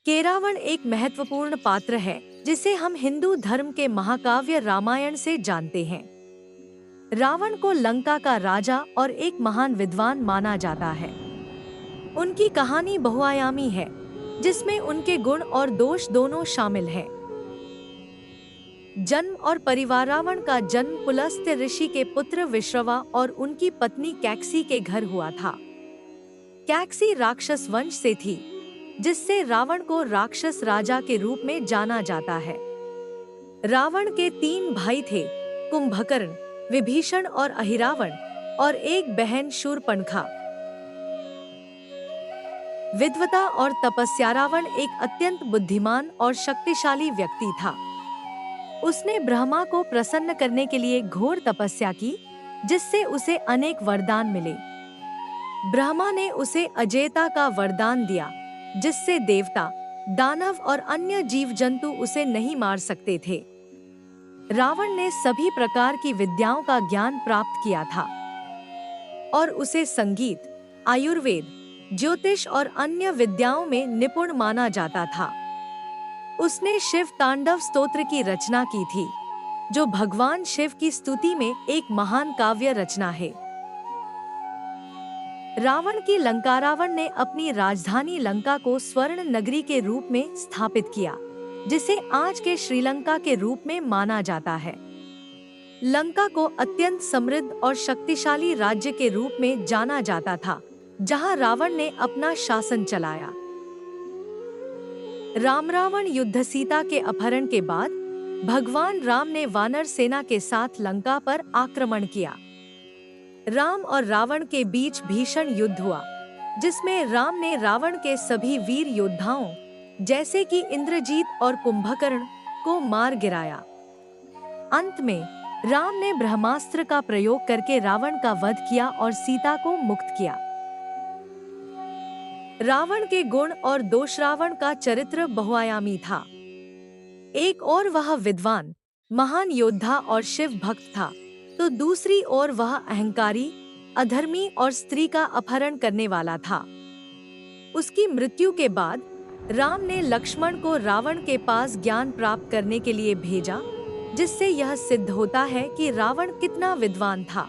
केरावण एक महत्वपूर्ण पात्र है जिसे हम हिंदू धर्म के महाकाव्य रामायण से जानते हैं। रावण को लंका का राजा और एक महान विद्वान माना जाता है। उनकी कहानी बहुआयामी है, जिसमें उनके गुण और दोष दोनों शामिल हैं। जन्म और परिवार। रावण का जन्म पुलस्त्य ऋषि के पुत्र विश्रवा और उनकी पत्नी कैकसी के घर हुआ था। कैकसी राक्षस वंश से थी, जिससे रावण को राक्षस राजा के रूप में जाना जाता है। रावण के 3 भाई थे, कुंभकर्ण, विभीषण और अहिरावण, और एक बहन शूर्पणखा। विद्वता और तपस्या। रावण एक अत्यंत बुद्धिमान और शक्तिशाली व्यक्ति था। उसने ब्रह्मा को प्रसन्न करने के लिए घोर तपस्या की, जिससे उसे अनेक वरदान मिले। ब्रह्मा ने उसे अजेयता का वरदान दिया, जिससे देवता, दानव और अन्य जीव जंतु उसे नहीं मार सकते थे। रावण ने सभी प्रकार की विद्याओं का ज्ञान प्राप्त किया था और उसे संगीत, आयुर्वेद, ज्योतिष और अन्य विद्याओं में निपुण माना जाता था। उसने शिव तांडव स्तोत्र की रचना की थी, जो भगवान शिव की स्तुति में एक महान काव्य रचना है। रावण की लंका। रावण ने अपनी राजधानी लंका को स्वर्ण नगरी के रूप में स्थापित किया, जिसे आज के श्रीलंका के रूप में माना जाता है। लंका को अत्यंत समृद्ध और शक्तिशाली राज्य के रूप में जाना जाता था, जहां रावण ने अपना शासन चलाया। रावण युद्ध। सीता के अपहरण के बाद भगवान राम ने वानर सेना के साथ लंका पर आक्रमण किया। राम और रावण के बीच भीषण युद्ध हुआ, जिसमें राम ने रावण के सभी वीर योद्धाओं, जैसे कि इंद्रजीत और कुंभकर्ण, को मार गिराया। अंत में राम ने ब्रह्मास्त्र का प्रयोग करके रावण का वध किया और सीता को मुक्त किया। रावण के गुण और दोष। रावण का चरित्र बहुआयामी था। एक ओर वह विद्वान, महान योद्धा और शिव भक्त था, तो दूसरी ओर वह अहंकारी, अधर्मी और स्त्री का अपहरण करने वाला था। उसकी मृत्यु के बाद राम ने लक्ष्मण को रावण के पास ज्ञान प्राप्त करने के लिए भेजा, जिससे यह सिद्ध होता है कि रावण कितना विद्वान था।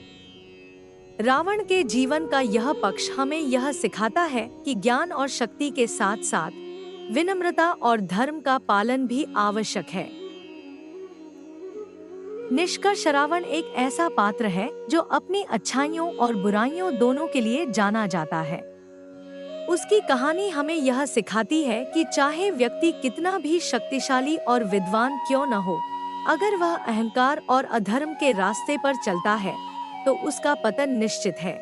रावण के जीवन का यह पक्ष हमें यह सिखाता है कि ज्ञान और शक्ति के साथ साथ विनम्रता और धर्म का पालन भी आवश्यक है। निष्कर्ष। रावण एक ऐसा पात्र है जो अपनी अच्छाइयों और बुराइयों दोनों के लिए जाना जाता है। उसकी कहानी हमें यह सिखाती है कि चाहे व्यक्ति कितना भी शक्तिशाली और विद्वान क्यों न हो, अगर वह अहंकार और अधर्म के रास्ते पर चलता है तो उसका पतन निश्चित है।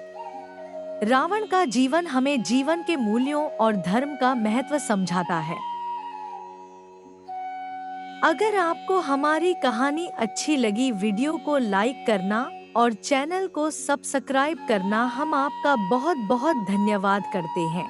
रावण का जीवन हमें जीवन के मूल्यों और धर्म का महत्व समझाता है। अगर आपको हमारी कहानी अच्छी लगी, वीडियो को लाइक करना और चैनल को सब्सक्राइब करना हम आपका बहुत बहुत धन्यवाद करते हैं।